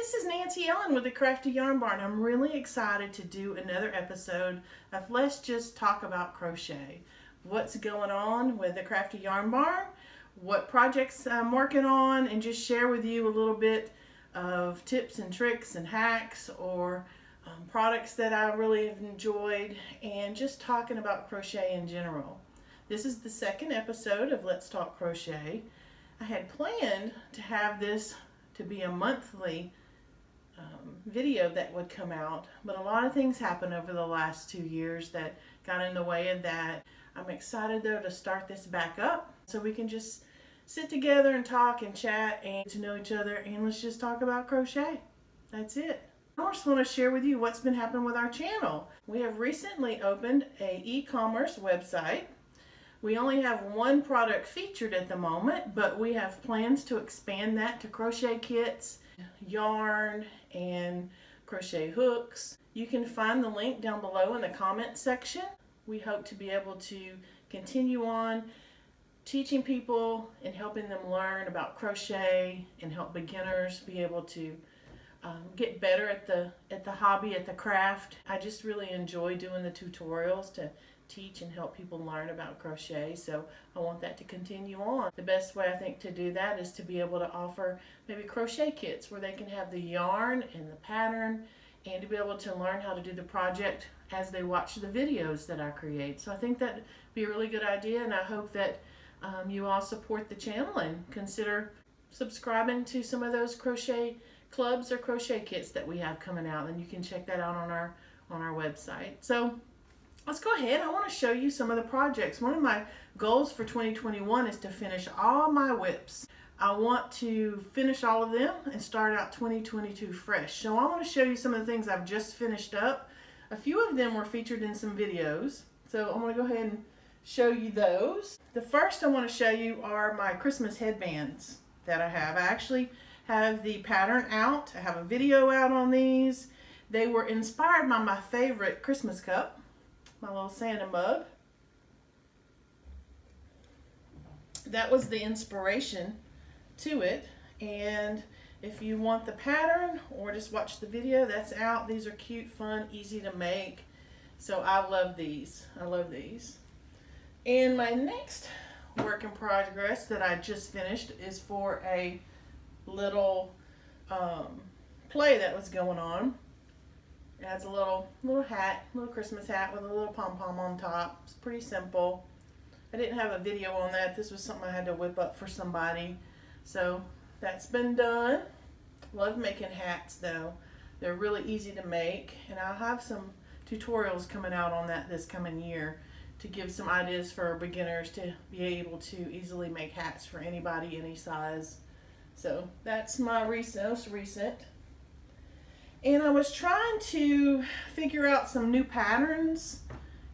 this is Nancy Ellen with the Crafty Yarn Barn. I'm really excited to do another episode of Let's Just Talk About Crochet. What's going on with the Crafty Yarn Barn, what projects I'm working on, and just share with you a little bit of tips and tricks and hacks or products that I really have enjoyed, and just talking about crochet in general. This is the second episode of Let's Talk Crochet. I had planned to have this to be a monthly video that would come out, but a lot of things happened over the last 2 years that got in the way of that. I'm excited though to start this back up so we can just sit together and talk and chat and to know each other, and let's just talk about crochet. That's it. I just want to share with you what's been happening with our channel. We have recently opened a e-commerce website. We only have one product featured at the moment, but we have plans to expand that to crochet kits, yarn, and crochet hooks. You can find the link down below in the comment section. We hope to be able to continue on teaching people and helping them learn about crochet and help beginners be able to get better at the hobby, at the craft. I just really enjoy doing the tutorials to teach and help people learn about crochet, so I want that to continue on. The best way I think to do that is to be able to offer maybe crochet kits where they can have the yarn and the pattern, and to be able to learn how to do the project as they watch the videos that I create. So I think that'd be a really good idea, and I hope that you all support the channel and consider subscribing to some of those crochet clubs or crochet kits that we have coming out, and you can check that out on our website. So let's go ahead. I want to show you some of the projects. One of my goals for 2021 is to finish all my whips. I want to finish all of them and start out 2022 fresh. So I want to show you some of the things I've just finished up. A few of them were featured in some videos, so I'm going to go ahead and show you those. The first I want to show you are my Christmas headbands that I have. I actually have the pattern out. I have a video out on these. They were inspired by my favorite Christmas cup, my little Santa mug. That was the inspiration to it, and if you want the pattern or just watch the video, that's out. These are cute, fun, easy to make, so I love these. I love these. And my next work in progress that I just finished is for a little play that was going on. It has a little hat, little Christmas hat with a little pom-pom on top. It's pretty simple. I didn't have a video on that. This was something I had to whip up for somebody. So that's been done. Love making hats though. They're really easy to make, and I'll have some tutorials coming out on that this coming year to give some ideas for beginners to be able to easily make hats for anybody, any size. So that's my most recent. And I was trying to figure out some new patterns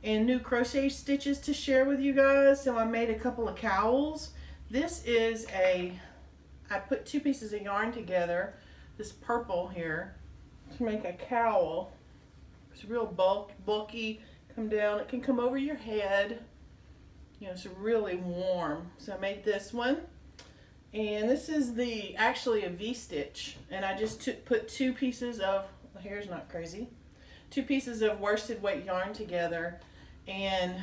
and new crochet stitches to share with you guys, so I made a couple of cowls. This is I put 2 pieces of yarn together, this purple here, to make a cowl. It's real bulky, come down, it can come over your head. You know, it's really warm. So I made this one. And this is actually a V-stitch, and I just put 2 pieces of, my hair's not crazy, 2 pieces of worsted weight yarn together and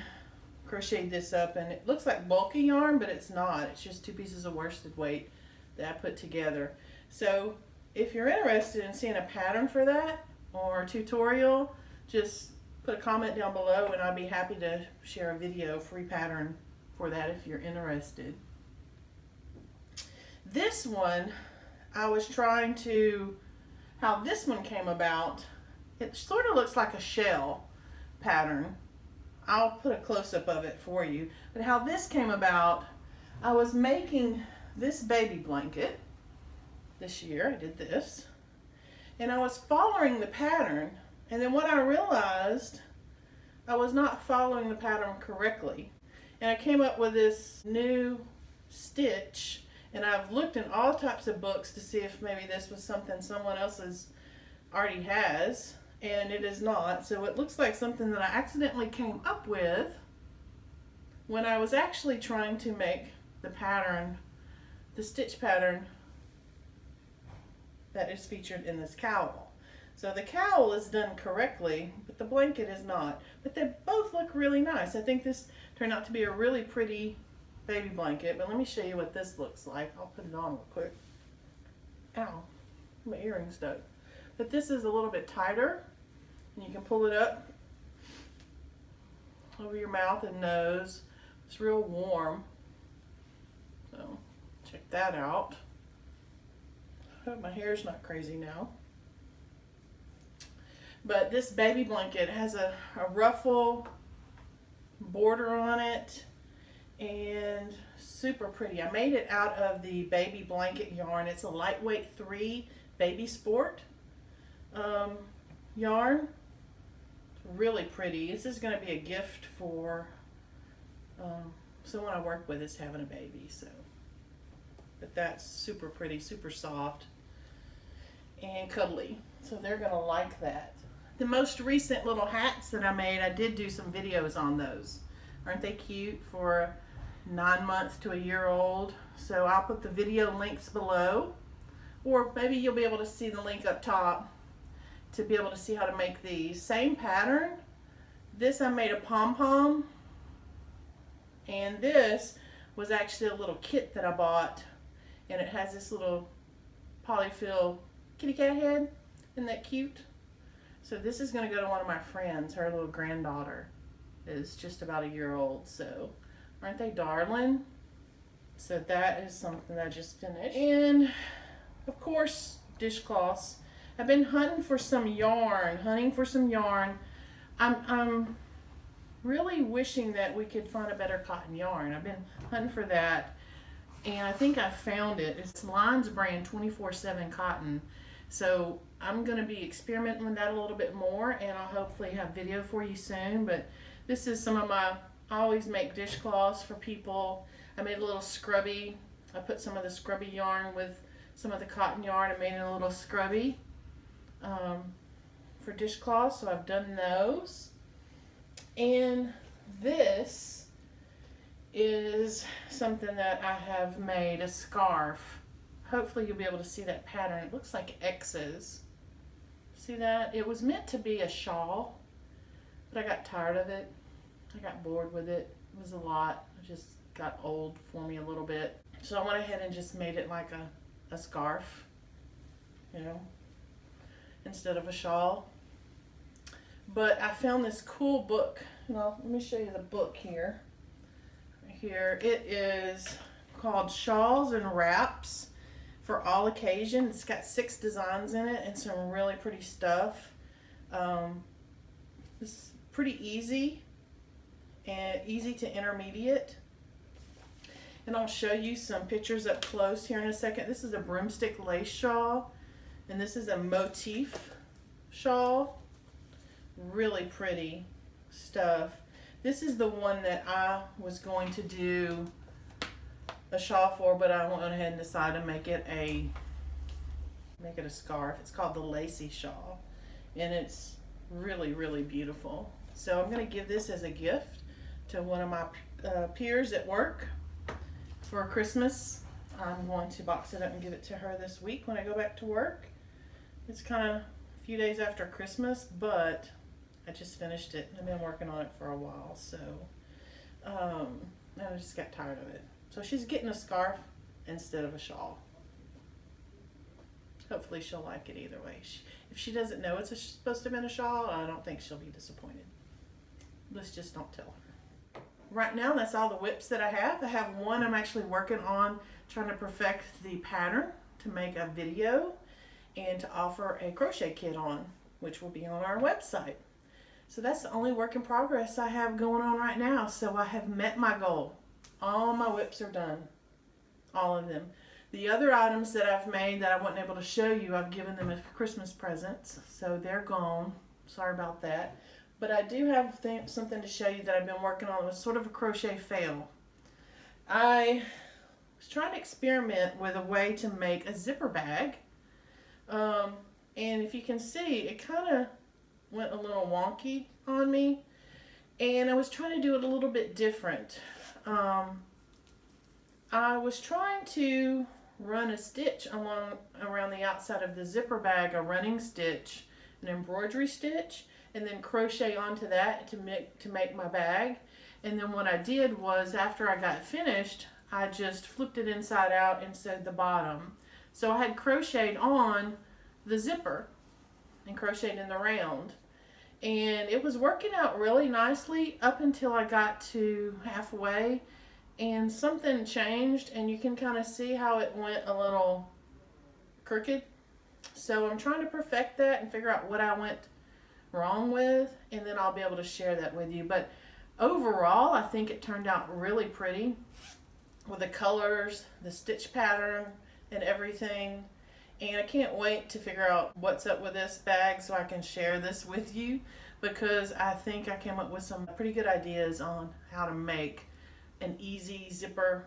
crocheted this up, and it looks like bulky yarn, but it's not. It's just 2 pieces of worsted weight that I put together. So if you're interested in seeing a pattern for that or a tutorial, just put a comment down below and I'll be happy to share a video, free pattern for that if you're interested. This one, I was trying to, how this one came about, it sort of looks like a shell pattern. I'll put a close-up of it for you. But how this came about, I was making this baby blanket this year. I did this. And I was following the pattern, and then what I realized, I was not following the pattern correctly. And I came up with this new stitch. And I've looked in all types of books to see if maybe this was something someone else already has, and it is not. So it looks like something that I accidentally came up with when I was actually trying to make the pattern, the stitch pattern that is featured in this cowl. So the cowl is done correctly, but the blanket is not. But they both look really nice. I think this turned out to be a really pretty baby blanket, but let me show you what this looks like. I'll put it on real quick. Ow, my earring stuck. But this is a little bit tighter, and you can pull it up over your mouth and nose. It's real warm, so check that out. I hope my hair's not crazy now. But this baby blanket has a ruffle border on it and super pretty. I made it out of the baby blanket yarn. It's a lightweight 3 baby sport yarn. It's really pretty. This is going to be a gift for someone I work with is having a baby. So, but that's super pretty, super soft and cuddly. So they're going to like that. The most recent little hats that I made, I did do some videos on those. Aren't they cute for 9 months to a year old? So I'll put the video links below, or maybe you'll be able to see the link up top to be able to see how to make these. Same pattern. This I made a pom-pom, and this was actually a little kit that I bought, and it has this little polyfill kitty cat head. Isn't that cute? So this is going to go to one of my friends. Her little granddaughter is just about a year old, so aren't they darling? So that is something that I just finished. And of course, dishcloths. I've been hunting for some yarn, I'm really wishing that we could find a better cotton yarn. I've been hunting for that, and I think I found it. It's Lines brand 24/7 cotton. So I'm going to be experimenting with that a little bit more, and I'll hopefully have video for you soon. But this is some of my, I always make dishcloths for people. I made a little scrubby. I put some of the scrubby yarn with some of the cotton yarn and made it a little scrubby for dishcloths. So I've done those. And this is something that I have made, a scarf. Hopefully you'll be able to see that pattern. It looks like X's. See that? It was meant to be a shawl, but I got tired of it. I got bored with it. It was a lot. It just got old for me a little bit. So I went ahead and just made it like a scarf, you know, instead of a shawl. But I found this cool book. Well, let me show you the book here. Right here. It is called Shawls and Wraps for All Occasions. It's got 6 designs in it and some really pretty stuff. It's pretty easy and easy to intermediate. And I'll show you some pictures up close here in a second. This is a broomstick lace shawl, and this is a motif shawl. Really pretty stuff. This is the one that I was going to do a shawl for, but I went ahead and decided to make it a scarf. It's called the LACY shawl, and it's really, really beautiful. So I'm going to give this as a gift to one of my peers at work for Christmas. I'm going to box it up and give it to her this week when I go back to work. It's kind of a few days after Christmas, but I just finished it. I've been working on it for a while, so I just got tired of it. So she's getting a scarf instead of a shawl. Hopefully she'll like it either way. If she doesn't know it's supposed to have been a shawl, I don't think she'll be disappointed. Let's just don't tell her. Right now, that's all the whips that I have. I have one I'm actually working on, trying to perfect the pattern to make a video and to offer a crochet kit on, which will be on our website. So that's the only work in progress I have going on right now. So I have met my goal. All my whips are done. All of them. The other items that I've made that I wasn't able to show you, I've given them as Christmas presents. So they're gone. Sorry about that. But I do have something to show you that I've been working on. It was sort of a crochet fail. I was trying to experiment with a way to make a zipper bag. And if you can see, it kind of went a little wonky on me. And I was trying to do it a little bit different. I was trying to run a stitch around the outside of the zipper bag, a running stitch, an embroidery stitch, and then crochet onto that to make my bag. And then what I did was, after I got finished, I just flipped it inside out and sewed the bottom. So I had crocheted on the zipper and crocheted in the round. And it was working out really nicely up until I got to halfway, and something changed, and you can kind of see how it went a little crooked. So I'm trying to perfect that and figure out what I went wrong with, and then I'll be able to share that with you. But overall, I think it turned out really pretty with the colors, the stitch pattern, and everything. And I can't wait to figure out what's up with this bag so I can share this with you, because I think I came up with some pretty good ideas on how to make an easy zipper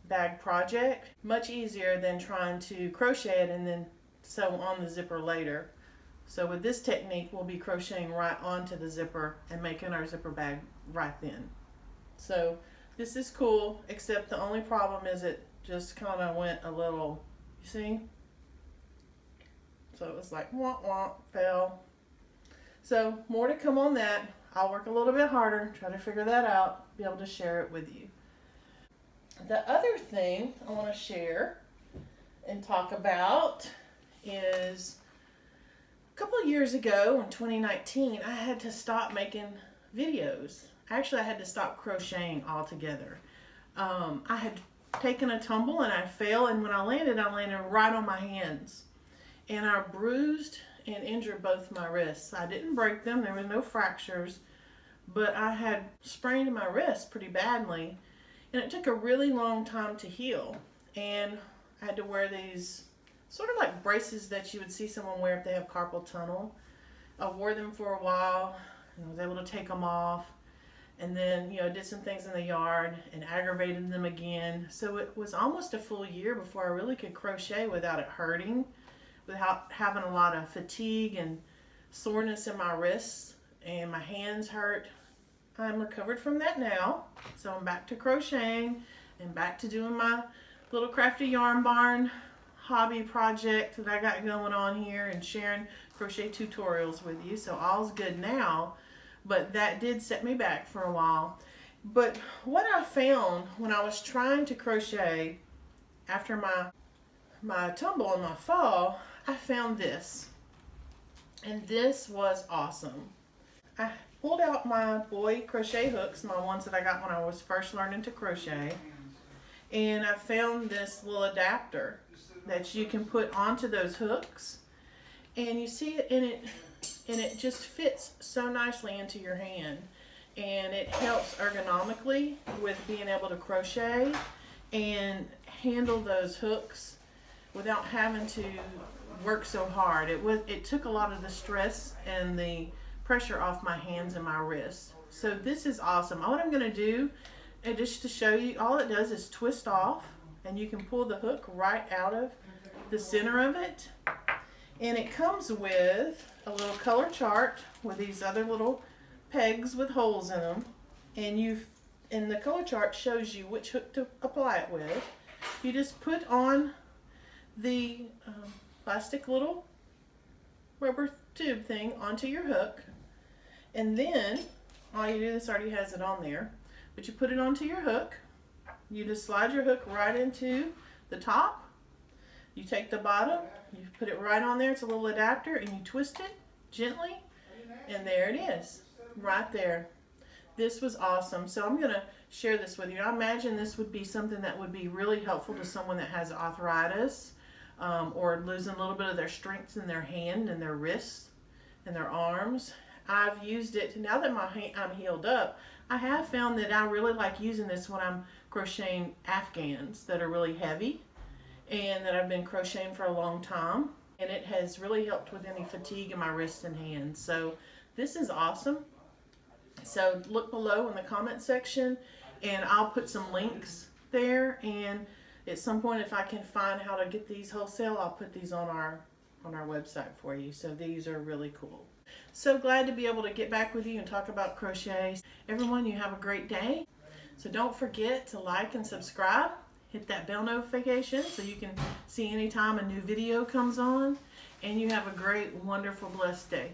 bag project. Much easier than trying to crochet it and then sew on the zipper later. So with this technique, we'll be crocheting right onto the zipper and making our zipper bag right then. So this is cool, except the only problem is it just kind of went a little, you see? So it was like womp womp, fell. So more to come on that. I'll work a little bit harder, try to figure that out, be able to share it with you. The other thing I want to share and talk about is a couple of years ago in 2019, I had to stop making videos. Actually, I had to stop crocheting altogether. I had taken a tumble and I fell, and when I landed right on my hands. And I bruised and injured both my wrists. I didn't break them, there were no fractures, but I had sprained my wrist pretty badly, and it took a really long time to heal. And I had to wear these sort of like braces that you would see someone wear if they have carpal tunnel. I wore them for a while, and I was able to take them off, and then, did some things in the yard and aggravated them again. So it was almost a full year before I really could crochet without it hurting, without having a lot of fatigue and soreness in my wrists, and my hands hurt. I'm recovered from that now, so I'm back to crocheting and back to doing my little Crafty Yarn Barn hobby project that I got going on here and sharing crochet tutorials with you. So all's good now, but that did set me back for a while. But what I found when I was trying to crochet after my tumble and my fall, I found this, and this was awesome. I pulled out my boy crochet hooks, my ones that I got when I was first learning to crochet, and I found this little adapter that you can put onto those hooks, and you see it in it, and it just fits so nicely into your hand, and it helps ergonomically with being able to crochet and handle those hooks without having to work so hard. It took a lot of the stress and the pressure off my hands and my wrists. So this is awesome. What I'm going to do, and just to show you, all it does is twist off, and you can pull the hook right out of the center of it. And it comes with a little color chart with these other little pegs with holes in them, and the color chart shows you which hook to apply it with. You just put on the plastic little rubber tube thing onto your hook, and then all you do, this already has it on there, but you put it onto your hook. You just slide your hook right into the top. You take the bottom, you put it right on there. It's a little adapter, and you twist it gently, and there it is, right there. This was awesome. So I'm going to share this with you. I imagine this would be something that would be really helpful to someone that has arthritis, or losing a little bit of their strength in their hand and their wrists and their arms. I've used it, now that I'm healed up, I have found that I really like using this when I'm crocheting afghans that are really heavy and that I've been crocheting for a long time, and it has really helped with any fatigue in my wrists and hands. So this is awesome. So look below in the comment section, and I'll put some links there, and at some point, if I can find how to get these wholesale, I'll put these on our website for you. So these are really cool. So glad to be able to get back with you and talk about crochet. Everyone, you have a great day. So don't forget to like and subscribe. hit that bell notification so you can see anytime a new video comes on. And you have a great, wonderful, blessed day.